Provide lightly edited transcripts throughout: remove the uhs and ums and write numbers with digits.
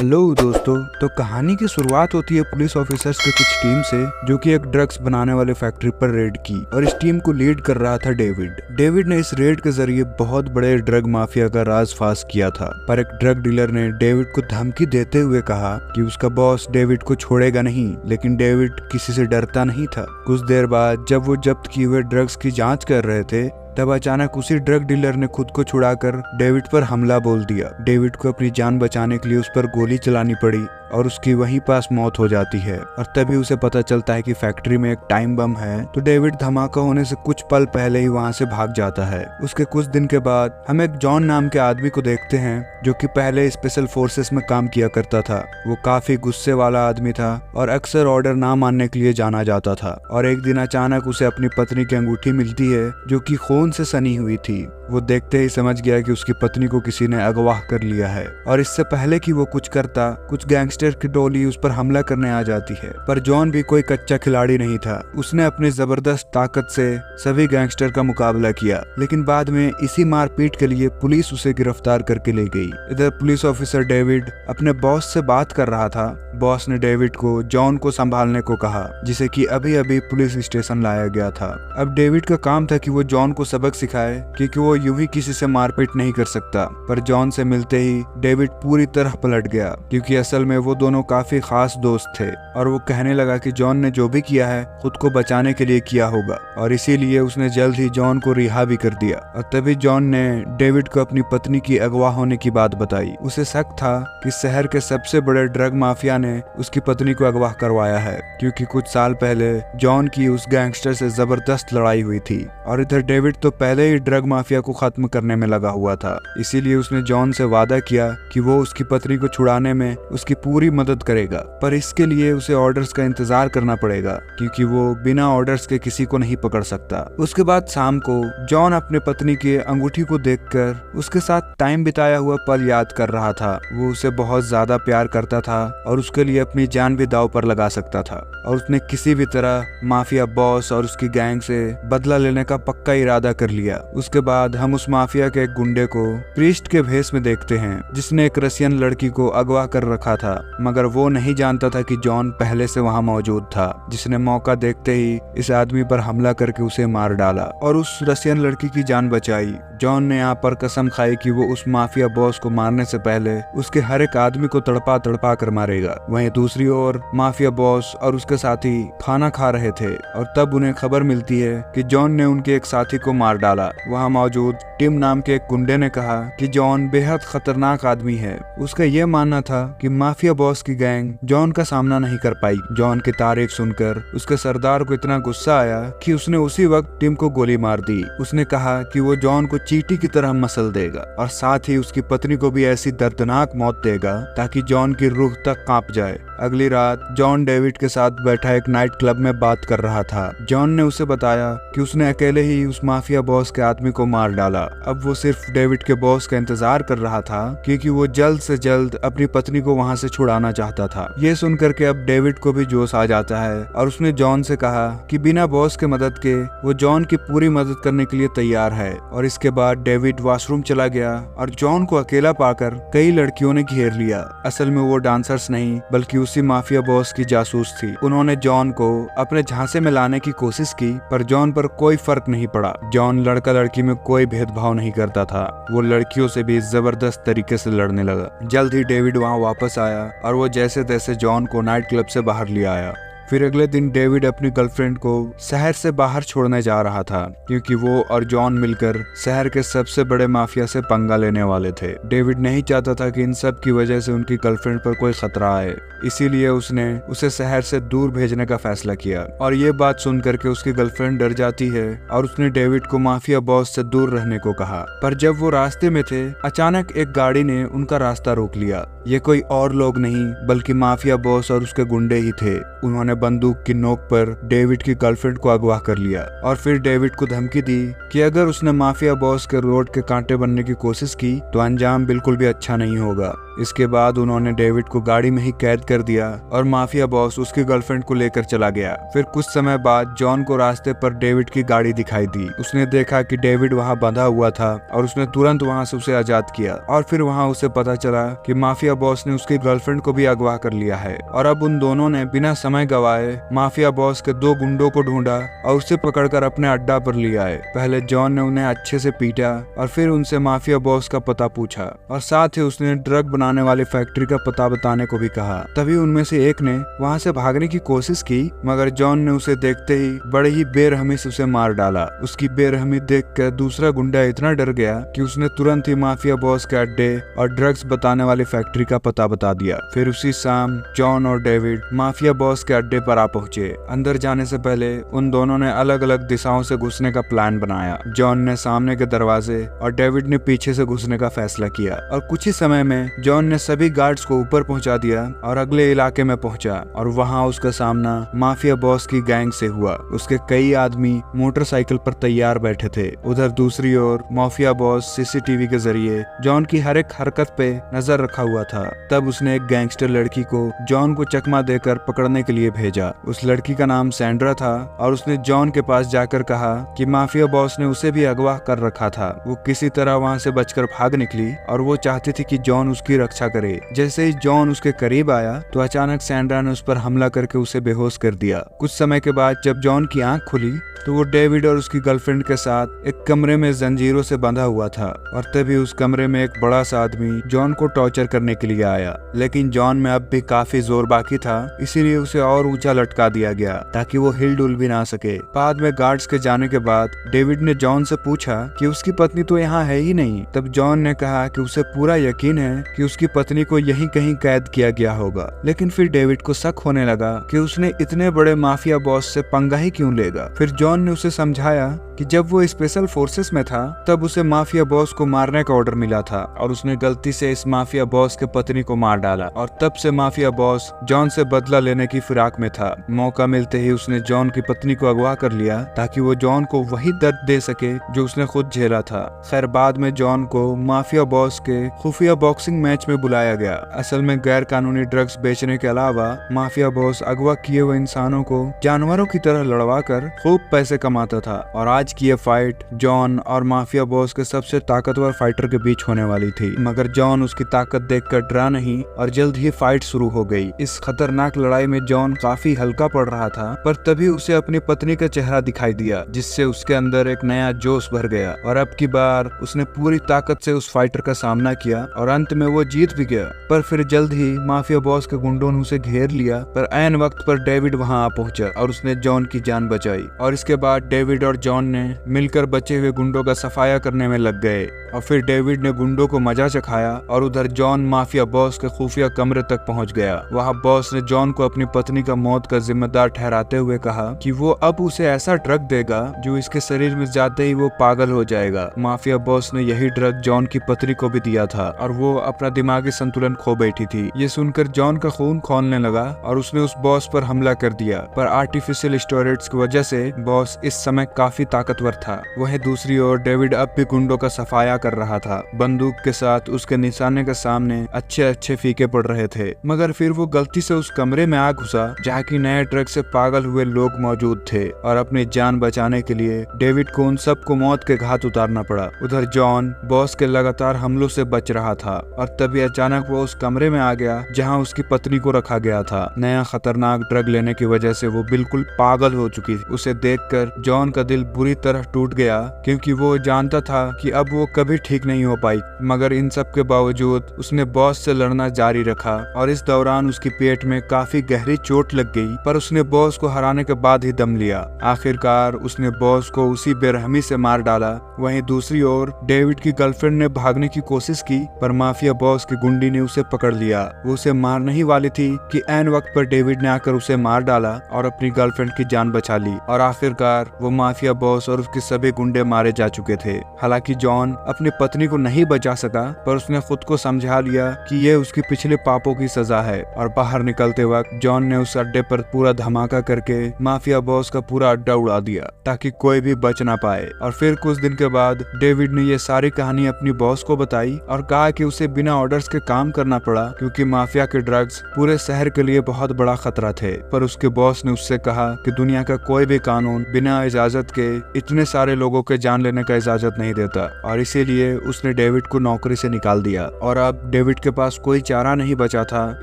Hello दोस्तों। तो कहानी की शुरुआत होती है पुलिस ऑफिसर्स के कुछ टीम से, जो कि एक ड्रग्स बनाने वाले फैक्ट्री पर रेड की, और इस टीम को लीड कर रहा था डेविड ने इस रेड के जरिए बहुत बड़े ड्रग माफिया का राज फाश किया था। पर एक ड्रग डीलर ने डेविड को धमकी देते हुए कहा कि उसका बॉस डेविड को छोड़ेगा नहीं, लेकिन डेविड किसी से डरता नहीं था। कुछ देर बाद जब वो जब्त किए हुए ड्रग्स की जाँच कर रहे थे, तब अचानक उसी ड्रग डीलर ने खुद को छुड़ाकर डेविड पर हमला बोल दिया। डेविड को अपनी जान बचाने के लिए उस पर गोली चलानी पड़ी और उसकी वहीं पास मौत हो जाती है। और तभी उसे पता चलता है कि फैक्ट्री में एक टाइम बम है। तो डेविड धमाका होने से कुछ पल पहले ही वहां से भाग जाता है। उसके कुछ दिन के बाद हम एक जॉन नाम के आदमी को देखते हैं, जो कि पहले स्पेशल फोर्सेस में काम किया करता था। वो काफी गुस्से वाला आदमी था और अक्सर ऑर्डर ना मानने के लिए जाना जाता था। और एक दिन अचानक उसे अपनी पत्नी की अंगूठी मिलती है, जो कि खून से सनी हुई थी। वो देखते ही समझ गया कि उसकी पत्नी को किसी ने अगवा कर लिया है, और इससे पहले कि वो कुछ करता, कुछ गैंगस्टर की टोली उस पर हमला करने आ जाती है। पर जॉन भी कोई कच्चा खिलाड़ी नहीं था। उसने अपनी जबरदस्त ताकत से सभी गैंगस्टर का मुकाबला किया, लेकिन बाद में इसी मारपीट के लिए पुलिस उसे गिरफ्तार करके ले गई। इधर पुलिस ऑफिसर डेविड अपने बॉस से बात कर रहा था। बॉस ने डेविड को जॉन को संभालने को कहा, जिसे कि अभी अभी पुलिस स्टेशन लाया गया था। अब डेविड का काम था कि वो जॉन को सबक सिखाए, क्योंकि वो यूं ही किसी से मारपीट नहीं कर सकता। पर जॉन से मिलते ही डेविड पूरी तरह पलट गया, क्योंकि असल में वो दोनों काफी खास दोस्त थे। और वो कहने लगा कि जॉन ने जो भी किया है खुद को बचाने के लिए किया होगा, और इसीलिए उसने जल्द ही जॉन को रिहा भी कर दिया। और तभी जॉन ने डेविड को अपनी पत्नी की अगवा होने की बात बताई। उसे शक था कि शहर के सबसे बड़े ड्रग माफिया ने उसकी पत्नी को अगवा करवाया है, क्योंकि कुछ साल पहले जॉन की उस गैंगस्टर से जबरदस्त लड़ाई हुई थी। और इधर डेविड तो पहले ही ड्रग माफिया को खत्म करने में लगा हुआ था। इसीलिए उसने जॉन से वादा किया कि वो उसकी पत्नी को छुड़ाने में उसकी पूरी मदद करेगा। पर इसके लिए उसे ऑर्डर्स का इंतजार करना पड़ेगा, क्योंकि वो बिना ऑर्डर्स के किसी को नहीं पकड़ सकता। उसके बाद शाम को जॉन अपने पत्नी की अंगूठी को देखकर उसके साथ टाइम बिताया हुआ पल याद कर रहा था। वो उसे बहुत ज्यादा प्यार करता था और उसके लिए अपनी जान भी दांव पर लगा सकता था। और उसने किसी भी तरह माफिया बॉस और उसकी गैंग से बदला लेने का पक्का इरादा कर लिया। उसके बाद हम उस माफिया के एक गुंडे को प्रीस्ट के भेष में देखते हैं, जिसने एक रशियन लड़की को अगवा कर रखा था। मगर वो नहीं जानता था कि जॉन पहले से वहां मौजूद था, जिसने मौका देखते ही इस आदमी पर हमला करके उसे मार डाला और उस रशियन लड़की की जान बचाई। जॉन ने यहाँ पर कसम खाई कि वो उस माफिया बॉस को मारने से पहले उसके हर एक आदमी को तड़पा तड़पा कर मारेगा। वहीं दूसरी ओर माफिया बॉस और उसके साथी खाना खा रहे थे, और तब उन्हें खबर मिलती है कि जॉन ने उनके एक साथी को मार डाला। वहाँ मौजूद टिम नाम के एक गुंडे ने कहा कि जॉन बेहद खतरनाक आदमी है। उसका यह मानना था कि माफिया बॉस की गैंग जॉन का सामना नहीं कर पाई। जॉन की तारीफ सुनकर उसके सरदार को इतना गुस्सा आया कि उसने उसी वक्त टिम को गोली मार दी। उसने कहा कि वो जॉन को चींटी की तरह मसल देगा, और साथ ही उसकी पत्नी को भी ऐसी दर्दनाक मौत देगा ताकि जॉन की रूह तक कांप जाए। अगली रात जॉन डेविड के साथ बैठा एक नाइट क्लब में बात कर रहा था। जॉन ने उसे बताया कि उसने अकेले ही उस माफिया बॉस के आदमी को मार डाला। अब वो सिर्फ डेविड के बॉस का इंतजार कर रहा था, क्योंकि वो जल्द से जल्द अपनी पत्नी को वहां से छुड़ाना चाहता था। ये सुनकर के अब डेविड को भी जोश आ जाता है, और उसने जॉन से कहा कि बिना बॉस के मदद के वो जॉन की पूरी मदद करने के लिए तैयार है। और इसके बाद डेविड वॉशरूम चला गया और जॉन को अकेला पाकर कई लड़कियों ने घेर लिया। असल में वो डांसर्स नहीं, बल्कि उसी माफिया बॉस की जासूस थी। उन्होंने जॉन को अपने झांसे में लाने की कोशिश की, पर जॉन पर कोई फर्क नहीं पड़ा। जॉन लड़का लड़की में कोई भेदभाव नहीं करता था। वो लड़कियों से भी जबरदस्त तरीके से लड़ने लगा। जल्द ही डेविड वहाँ वापस आया और वो जैसे तैसे जॉन को नाइट क्लब से बाहर ले आया। फिर अगले दिन डेविड अपनी गर्लफ्रेंड को शहर से बाहर छोड़ने जा रहा था, क्योंकि वो और जॉन मिलकर शहर के सबसे बड़े माफिया से पंगा लेने वाले थे। डेविड नहीं चाहता था कि इन सब की वजह से उनकी गर्लफ्रेंड पर कोई खतरा आए, इसीलिए उसने उसे शहर से दूर भेजने का फैसला किया। और ये बात सुन करके उसकी गर्लफ्रेंड डर जाती है और उसने डेविड को माफिया बॉस से दूर रहने को कहा। पर जब वो रास्ते में थे, अचानक एक गाड़ी ने उनका रास्ता रोक लिया। ये कोई और लोग नहीं, बल्कि माफिया बॉस और उसके गुंडे ही थे। उन्होंने बंदूक की नोक पर डेविड की गर्लफ्रेंड को अगवा कर लिया, और फिर डेविड को धमकी दी कि अगर उसने माफिया बॉस के रोड के कांटे बनने की कोशिश की तो अंजाम बिल्कुल भी अच्छा नहीं होगा। इसके बाद उन्होंने डेविड को गाड़ी में ही कैद कर दिया और माफिया बॉस उसकी गर्लफ्रेंड को लेकर चला गया। फिर कुछ समय बाद जॉन को रास्ते पर डेविड की गाड़ी दिखाई दी। उसने देखा कि डेविड वहां बंधा हुआ था और उसने तुरंत वहां से उसे आजाद किया। और फिर वहां उसे पता चला कि माफिया माफिया बॉस ने उसकी गर्लफ्रेंड को भी अगवा कर लिया है और अब उन दोनों ने बिना समय गवाए माफिया बॉस के 2 गुंडों को ढूंढा और उसे पकड़कर अपने अड्डा पर लिया है। पहले जॉन ने उन्हें अच्छे से पीटा और फिर उनसे माफिया बॉस का पता पूछा और साथ ही उसने ड्रग बनाने वाली फैक्ट्री का पता बताने को भी कहा। तभी उनमें से एक ने वहां से भागने की कोशिश की, मगर जॉन ने उसे देखते ही बड़े ही बेरहमी से उसे मार डाला। उसकी बेरहमी देखकर दूसरा गुंडा इतना डर गया कि उसने तुरंत ही माफिया बॉस के अड्डे और ड्रग्स बताने वाली फैक्ट्री का पता बता दिया। फिर उसी शाम जॉन और डेविड माफिया बॉस के अड्डे पर आ पहुंचे। अंदर जाने से पहले उन दोनों ने अलग अलग दिशाओं से घुसने का प्लान बनाया। जॉन ने सामने के दरवाजे और डेविड ने पीछे से घुसने का फैसला किया और कुछ ही समय में जॉन ने सभी गार्ड्स को ऊपर पहुंचा दिया और अगले इलाके में पहुंचा और वहां उसका सामना माफिया बॉस की गैंग से हुआ। उसके कई आदमी मोटरसाइकिल पर तैयार बैठे थे। उधर दूसरी ओर माफिया बॉस सीसीटीवी के जरिए जॉन की हर एक हरकत पे नजर रखा हुआ था। तब उसने एक गैंगस्टर लड़की को जॉन को चकमा देकर पकड़ने के लिए भेजा। उस लड़की का नाम सैंड्रा था और उसने जॉन के पास जाकर कहा कि माफिया बॉस ने उसे भी अगवा कर रखा था। वो किसी तरह वहां से बचकर भाग निकली और वो चाहती थी कि जॉन उसकी रक्षा करे। जैसे ही जॉन उसके करीब आया तो अचानक सैंड्रा ने उस पर हमला करके उसे बेहोश कर दिया। कुछ समय के बाद जब जॉन की आंख खुली तो वो डेविड और उसकी गर्लफ्रेंड के साथ एक कमरे में जंजीरों से बंधा हुआ था और तभी उस कमरे में एक बड़ा सा आदमी जॉन को टॉर्चर करने के लिए आया। लेकिन जॉन में अब भी काफी जोर बाकी था, इसीलिए उसे और ऊंचा लटका दिया गया ताकि वो हिल डुल भी ना सके। बाद में गार्ड्स के जाने के बाद डेविड ने जॉन से पूछा कि उसकी पत्नी तो यहाँ है ही नहीं। तब जॉन ने कहा कि उसे पूरा यकीन है कि उसकी पत्नी को यहीं कहीं कैद किया गया होगा। लेकिन फिर डेविड को शक होने लगा कि उसने इतने बड़े माफिया बॉस से पंगा ही क्यों लेगा। फिर जॉन ने उसे समझाया कि जब वो स्पेशल फोर्सेस में था तब उसे माफिया बॉस को मारने का ऑर्डर मिला था और उसने गलती से इस माफिया बॉस के पत्नी को मार डाला और तब से माफिया बॉस जॉन से बदला लेने की फिराक में था। मौका मिलते ही उसने जॉन की पत्नी को अगवा कर लिया ताकि वो जॉन को वही दर्द दे सके जो उसने खुद झेला था। खैर बाद में जॉन को माफिया बॉस के खुफिया बॉक्सिंग मैच में बुलाया गया। असल में गैर कानूनी ड्रग्स बेचने के अलावा माफिया बॉस अगवा किए हुए इंसानों को जानवरों की तरह लड़वा कर खूब पैसे कमाता था और आज की ये फाइट जॉन और माफिया बॉस के सबसे ताकतवर फाइटर के बीच होने वाली थी। मगर जॉन उसकी ताकत देखकर डरा नहीं और जल्द ही फाइट शुरू हो गई। इस खतरनाक लड़ाई में जॉन काफी हल्का पड़ रहा था, पर तभी उसे अपनी पत्नी का चेहरा दिखाई दिया जिससे उसके अंदर एक नया जोश भर गया और अब की बार उसने पूरी ताकत से उस फाइटर का सामना किया और अंत में वो जीत भी गया। पर फिर जल्द ही माफिया बॉस के गुंडों ने उसे घेर लिया, पर ऐन वक्त पर डेविड वहां आ पहुंचा और उसने जॉन की जान बचाई और इसके बाद डेविड और जॉन ने मिलकर बचे हुए गुंडों का सफाया करने में लग गए और फिर डेविड ने गुंडों को मजा चखाया और उधर जॉन माफिया बॉस के खुफिया कमरे तक पहुंच गया। वहां बॉस ने जॉन को अपनी पत्नी का मौत का जिम्मेदार ठहराते हुए कहा कि वो अब उसे ऐसा ड्रग देगा जो इसके शरीर में जाते ही वो पागल हो जाएगा। माफिया बॉस ने यही ड्रग जॉन की पत्नी को भी दिया था और वो अपना दिमागी संतुलन खो बैठी थी। ये सुनकर जॉन का खून खौलने लगा और उसने उस बॉस पर हमला कर दिया, पर आर्टिफिशियल स्टेरॉइड्स की वजह से बॉस इस समय काफी ताकतवर था। वहीं दूसरी ओर डेविड अब भी गुंडों का सफाया कर रहा था। बंदूक के साथ उसके निशाने के सामने अच्छे अच्छे फीके पड़ रहे थे, मगर फिर वो गलती से उस कमरे में आ घुसा जहाँ की नए ड्रग से पागल हुए लोग मौजूद थे और अपनी जान बचाने के लिए डेविड को उन सबको मौत के घाट उतारना पड़ा। उधर जॉन बॉस के लगातार हमलों से बच रहा था और तभी अचानक वो उस कमरे में आ गया जहाँ उसकी पत्नी को रखा गया था। नया खतरनाक ड्रग लेने की वजह से वो बिल्कुल पागल हो चुकी थी। उसे देखकर जॉन का दिल बुरी तरह टूट गया क्योंकि वो जानता था कि अब वो कभी ठीक नहीं हो पाई। मगर इन सब के बावजूद उसने बॉस से लड़ना जारी रखा और इस दौरान उसकी पेट में काफी गहरी चोट लग गई, पर उसने बॉस को हराने के बाद ही दम लिया। आखिरकार उसने बॉस को उसी बेरहमी से मार डाला। वहीं दूसरी ओर डेविड की गर्लफ्रेंड ने भागने की कोशिश की, पर माफिया बॉस की गुंडी ने उसे पकड़ लिया। वो उसे मारने ही वाली थी कि ऐन वक्त पर डेविड ने आकर उसे मार डाला और अपनी गर्लफ्रेंड की जान बचा ली और आखिरकार वो माफिया बॉस और उसके सभी गुंडे मारे जा चुके थे। हालांकि जॉन अपनी पत्नी को नहीं बचा सका, पर उसने खुद को समझा लिया कि ये उसकी पिछले पापों की सजा है और बाहर निकलते वक्त जॉन ने उस अड्डे पर पूरा धमाका करके माफिया बॉस का पूरा अड्डा उड़ा दिया ताकि कोई भी बच ना पाए। और फिर कुछ दिन के बाद डेविड ने ये सारी कहानी अपनी बॉस को बताई और कहा कि उसे बिना ऑर्डर्स के काम करना पड़ा क्योंकि माफिया के ड्रग्स पूरे शहर के लिए बहुत बड़ा खतरा थे। पर उसके बॉस ने उससे कहा कि दुनिया का कोई भी कानून बिना इजाजत के इतने सारे लोगों के जान लेने का इजाजत नहीं देता और इसीलिए उसने डेविड को नौकरी से निकाल दिया और अब डेविड के पास कोई चारा नहीं बचा था,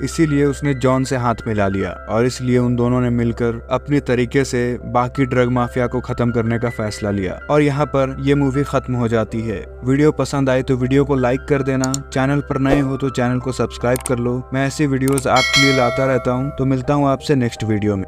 इसीलिए उसने जॉन से हाथ मिला लिया और इसलिए उन दोनों ने मिलकर अपने तरीके से बाकी ड्रग माफिया को खत्म करने का फैसला लिया। और यहाँ पर ये मूवी खत्म हो जाती है। वीडियो पसंद आए तो वीडियो को लाइक कर देना, चैनल पर नए हो तो चैनल को सब्सक्राइब कर लो। मैं ऐसी वीडियोस आपके लिए लाता रहता हूँ। तो मिलता हूँ आपसे नेक्स्ट वीडियो में।